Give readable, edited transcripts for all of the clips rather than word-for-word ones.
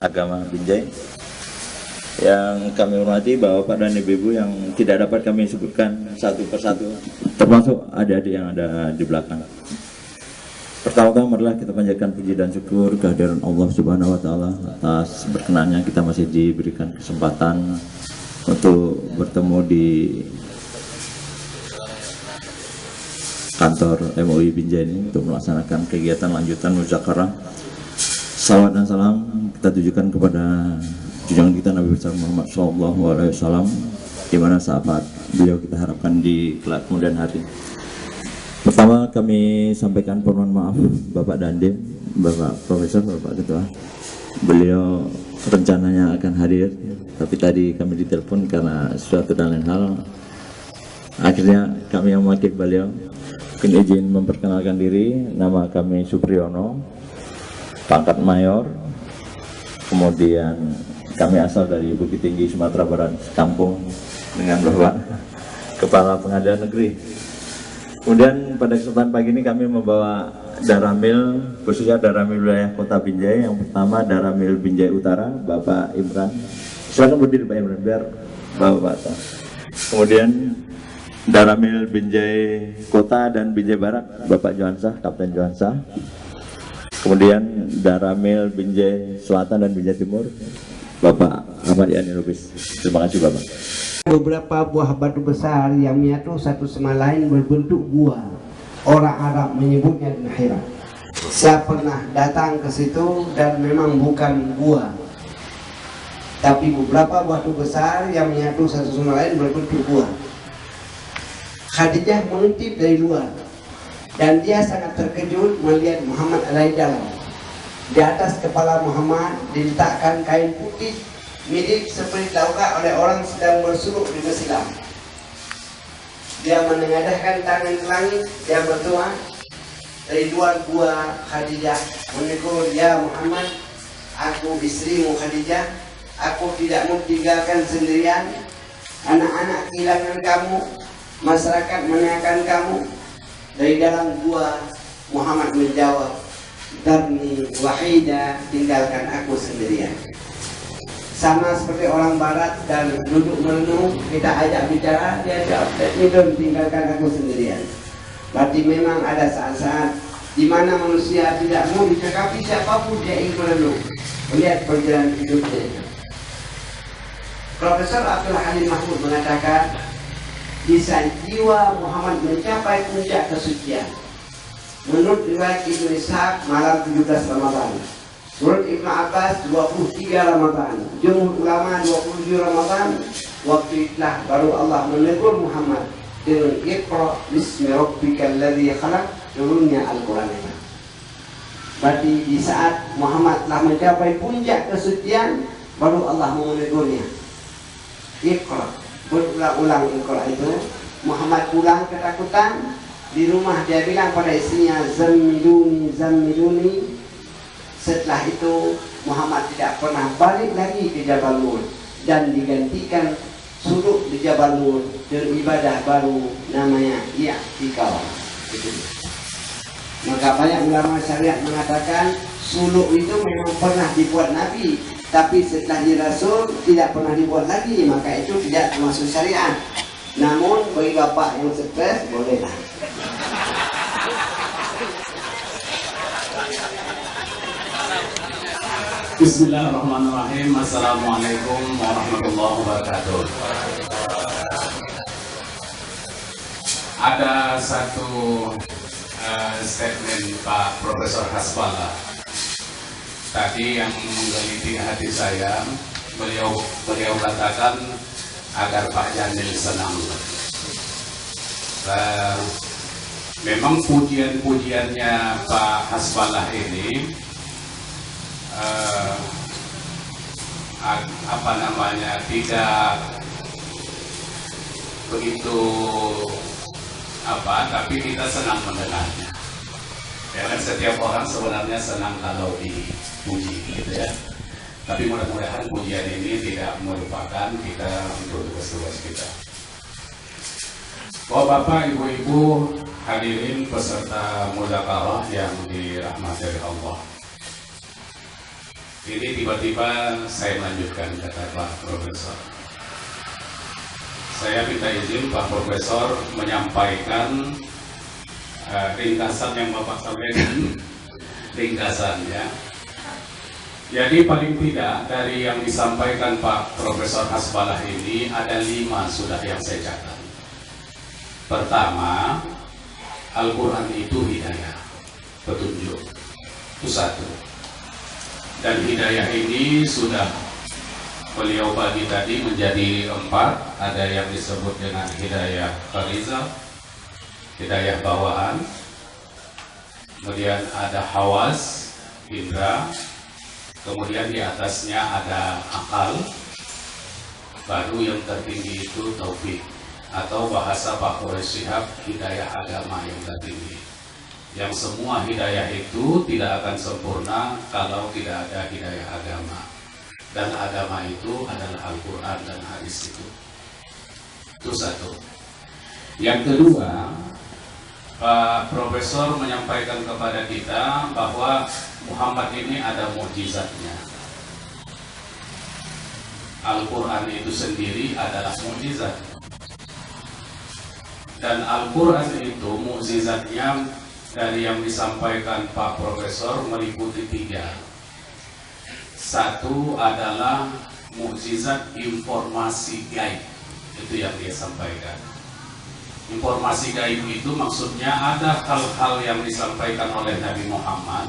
agama Binjai. Yang kami hormati Bapak dan Ibu-ibu yang tidak dapat kami sebutkan satu persatu, termasuk adik-adik yang ada di belakang. Pertama-tama adalah kita panjatkan puji dan syukur kehadiran Allah Subhanahu wa Ta'ala atas berkenannya kita masih diberikan kesempatan untuk bertemu di kantor MUI Binjai ini untuk melaksanakan kegiatan lanjutan muzakarah. Salawat dan salam kita tujukan kepada junjungan kita Nabi besar Muhammad SAW, di mana sahabat beliau kita harapkan di kelak kemudian hari. Pertama kami sampaikan permohonan maaf Bapak Dandim, Bapak Profesor, Bapak Ketua. Beliau rencananya akan hadir, tapi tadi kami ditelepon karena sesuatu dan lain hal. Akhirnya kami yang mewakili beliau. Mungkin izin memperkenalkan diri, nama kami Supriyono, pangkat mayor, kemudian kami asal dari Bukit Tinggi, Sumatera Barat, kampung dengan Bapak Kepala Pengadilan Negeri. Kemudian pada kesempatan pagi ini kami membawa Daramil, khususnya Daramil wilayah Kota Binjai. Yang pertama Daramil Binjai Utara, Bapak Imran. Silakan berdiri Pak Imran, biar Bapak tahu. Kemudian Daramil Binjai Kota dan Binjai Barat, Bapak Johansah, Kapten Johansah. Kemudian Daramil Binjai Selatan dan Binjai Timur, Bapak Ahmad Yani Lubis. Terima kasih Bapak. Beberapa buah batu besar yang menyatu satu sama lain berbentuk gua. Orang Arab menyebutnya Nahira. Saya pernah datang ke situ dan memang bukan gua, tapi beberapa batu besar yang menyatu satu sama lain berbentuk gua. Khadijah mengintip dari luar dan dia sangat terkejut melihat Muhammad ada di dalam. Di atas kepala Muhammad diletakkan kain putih mirip seperti dilakukan oleh orang sedang bersuluk di Mesir. Dia menengadahkan tangan ke langit, dia berdoa. Dari luar gua Khadijah menegur, "Ya Muhammad, aku istrimu Khadijah, aku tidak mau tinggalkan sendirian. Anak-anak kehilangan kamu, masyarakat menanyakan kamu." Dari dalam gua Muhammad menjawab, "Darni wahida, tinggalkan aku sendirian." Sama seperti orang barat dan duduk merenung, kita ajak bicara, dia jawab, "Tinggalkan aku sendirian." Berarti memang ada saat-saat di mana manusia tidak mau dicakapi siapapun, dia ingin merenung, melihat perjalanan hidupnya. Profesor Abdul Halim Mahmud mengatakan, bisa jiwa Muhammad mencapai puncak kesucian. Menurut riwayat Ibnu Ishaq, malam 17 Ramadan. Menurut Ibnu Abbas 23 Ramadan, jumhur ulama 27 Ramadan. Waktu itulah baru Allah menegur Muhammad dengan Iqra bismi rabbikal ladzi khalaq, turunnya Al-Qur'an itu. Berarti di saat Muhammad telah mencapai puncak kesucian, baru Allah menegurnya. Iqra, berulang-ulang Iqra itu. Muhammad pulang ketakutan, di rumah dia bilang pada istrinya, "Zammiluni, zammiluni." Setelah itu Muhammad tidak pernah balik lagi ke Jabal Nur dan digantikan suluk di Jabal Nur dengan ibadah baru namanya i'tikaf. Maka banyak ulama syariat mengatakan suluk itu memang pernah dibuat Nabi, tapi setelah jadi Rasul tidak pernah dibuat lagi, maka itu tidak termasuk syariat. Namun bagi bapak yang stres bolehlah. Bismillahirrahmanirrahim. Assalamualaikum warahmatullahi wabarakatuh. Ada satu statement Pak Profesor Hasbala tadi yang menggeliti hati saya. Beliau katakan agar Pak Jamil senang. Memang pujian-pujiannya Pak Hasbala ini tidak begitu tapi kita senang mendengarnya. Karena setiap orang sebenarnya senang kalau dipuji, gitu ya. Tapi mudah-mudahan pujian ini tidak melupakan kita untuk tugas-tugas kita. Bapak, Ibu-ibu, hadirin peserta. peserta muzakarah yang dirahmati oleh Allah. Tadi yang menggeliti hati saya, beliau katakan agar Pak Jamil senang. Memang pujian-pujiannya Pak Hasbala ini tidak begitu tapi kita senang mendengarnya. Karena setiap orang sebenarnya senang kalau dipuji, gitu ya. Tapi mudah-mudahan pujian ini tidak melupakan kita untuk tugas-tugas kita. Bapak, Ibu-ibu, hadirin peserta muzakarah yang dirahmati oleh Allah. Ini tiba-tiba saya melanjutkan, kata Pak Profesor. Saya minta izin Pak Profesor menyampaikan ringkasan yang Bapak sampaikan, ringkasannya. Jadi paling tidak dari yang disampaikan Pak Profesor Hasbalah ini ada 5 sudah yang saya catat. Pertama, Al-Quran itu hidayah, petunjuk, itu satu. Dan hidayah ini sudah beliau bagi tadi menjadi 4. Ada yang disebut dengan hidayah farizah, hidayah bawaan, kemudian ada hawas, indra, kemudian di atasnya ada akal, baru yang tertinggi itu taufik, atau bahasa Pak Quraish Shihab, hidayah agama yang tertinggi. Yang semua hidayah itu tidak akan sempurna kalau tidak ada hidayah agama. Dan agama itu adalah Al-Quran dan hadis itu. Itu satu. Yang kedua, Pak Profesor menyampaikan kepada kita bahwa Muhammad ini ada mukjizatnya. Al-Quran itu sendiri adalah mukjizat. Dan Al-Quran itu mukjizatnya dari yang disampaikan Pak Profesor meliputi 3. Satu adalah mukjizat informasi gaib, itu yang dia sampaikan. Informasi gaib itu maksudnya ada hal-hal yang disampaikan oleh Nabi Muhammad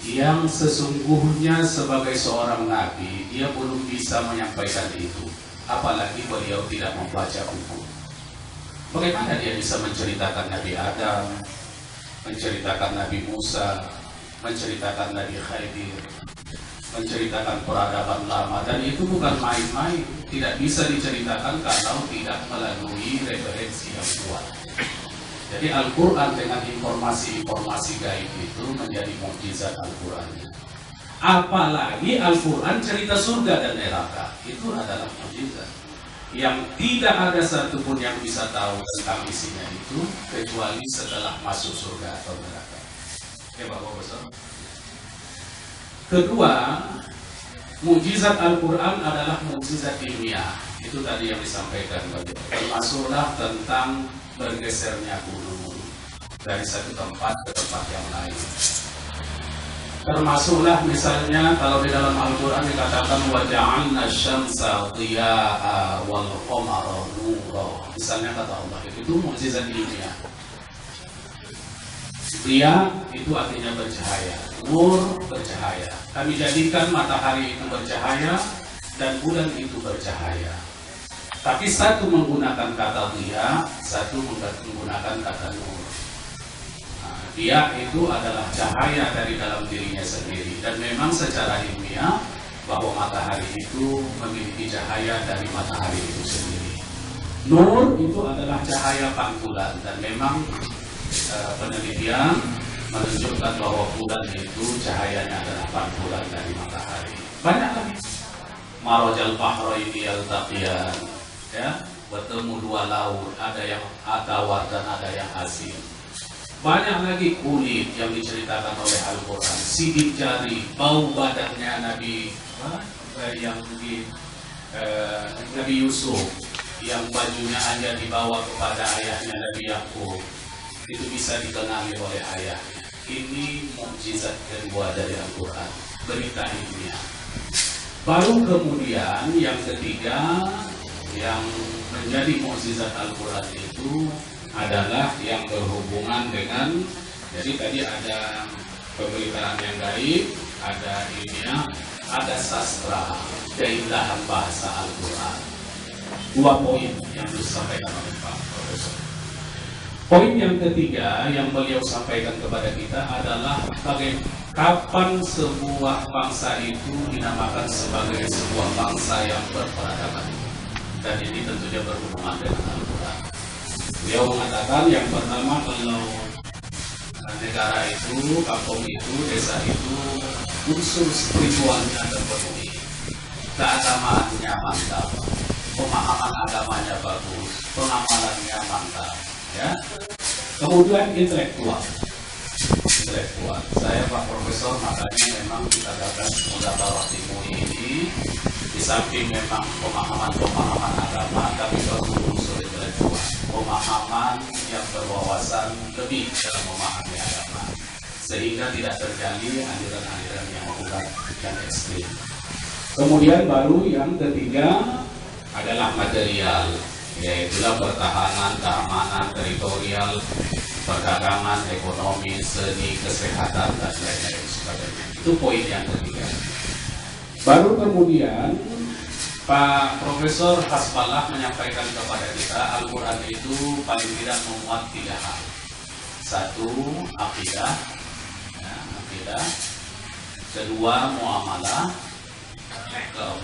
yang sesungguhnya sebagai seorang nabi dia belum bisa menyampaikan itu, apalagi beliau tidak membaca buku. Bagaimana dia bisa menceritakan Nabi Adam, menceritakan Nabi Musa, menceritakan Nabi Khidir, menceritakan peradaban lama, dan itu bukan main-main, tidak bisa diceritakan kalau tidak melalui referensi yang kuat. Jadi Al-Quran dengan informasi-informasi gaib itu menjadi mukjizat Al-Quran. Apalagi Al-Quran cerita surga dan neraka, itu adalah mukjizat yang tidak ada satupun yang bisa tahu tentang isinya itu kecuali setelah masuk surga atau neraka. Oke Bapak Besar. Kedua, mukjizat Al-Quran adalah mukjizat ilmiah. Itu tadi yang disampaikan, termasuklah tentang bergesernya gunung dari satu tempat ke tempat yang lain. Termasuklah misalnya kalau di dalam Al-Quran dikatakan wa ja'alna syamsa dhiya'a wal qamara nura. Misalnya kata Allah, itu mukjizat ilmiah. Dhiya itu artinya bercahaya, nur bercahaya. Kami jadikan matahari itu bercahaya dan bulan itu bercahaya. Tapi satu menggunakan kata dhiya, satu menggunakan kata nur. Dia itu adalah cahaya dari dalam dirinya sendiri, dan memang secara ilmiah bahwa matahari itu memiliki cahaya dari matahari itu sendiri. Nur itu adalah cahaya pantulan, dan memang penelitian menunjukkan bahwa bulan itu cahayanya adalah pantulan dari matahari. Banyak lagi. Marajal bahraini yaltaqiyan, ya, bertemu 2 laut, ada yang tawar dan ada yang asin. Banyak lagi kulit yang diceritakan oleh Al-Quran, sidik jari, bau badannya Nabi Nabi Yusuf, yang bajunya hanya dibawa kepada ayahnya Nabi Yakub, itu bisa dikenali oleh ayahnya. Ini mukjizat kedua dari Al-Quran, berita ilmiah. Baru kemudian yang ketiga yang menjadi mukjizat Al-Quran itu adalah yang berhubungan dengan, jadi tadi ada pemberitaan yang gaib, ada ilmiah, ada sastra, keindahan bahasa Al-Quran. 2 poin yang disampaikan oleh Pak Profesor. Poin yang ketiga yang beliau sampaikan kepada kita adalah kapan sebuah bangsa itu dinamakan sebagai sebuah bangsa yang berperadaban, dan ini tentunya berhubungan dengan Al-Quran. Beliau mengatakan yang pertama, kalau negara itu, kampung itu, desa itu unsur spiritualnya terpenuhi, keagamaannya mantap, pemahaman agamanya bagus, pengamalannya mantap, ya. Kemudian intelektual, intelektual. Saya Pak Profesor, makanya memang kita dapat mendapat MUI ini di samping memang pemahaman agama, tapi juga unsur intelektual, pemahaman yang berwawasan lebih dalam memahami agama, sehingga tidak terjadi aliran-aliran yang berat dan ekstrim. Kemudian baru yang ketiga adalah material, yaitu pertahanan, keamanan, teritorial, perdagangan, ekonomi, seni, kesehatan, dan lain-lain sebagainya. Itu poin yang ketiga. Baru kemudian Pak Profesor Hasballah menyampaikan kepada kita Al-Quran itu paling tidak memuat 3 hal. 1. Akidah, ya, akidah. 2. Muamalah.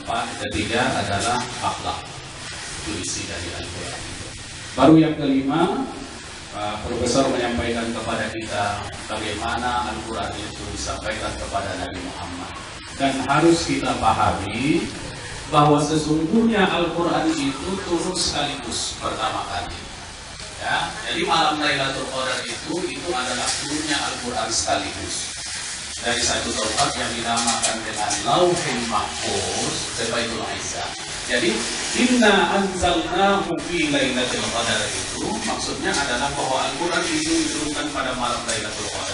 4. Ketiga adalah akhlak. Itu isi dari Al-Quran. Baru yang kelima, Pak Profesor menyampaikan kepada kita bagaimana Al-Quran itu disampaikan kepada Nabi Muhammad. Dan harus kita pahami bahwa sesungguhnya Al-Quran itu turun sekaligus pertama kali. Ya, jadi malam Lailatul Qadar itu adalah turunnya Al-Quran sekaligus. Dari satu tempat yang dinamakan dengan Lauhul Mahfuz ke Baitul Izzah. Jadi inna anzalnahu fi lailatul qadar itu maksudnya adalah bahwa Al-Quran itu diturunkan pada malam Lailatul Qadar.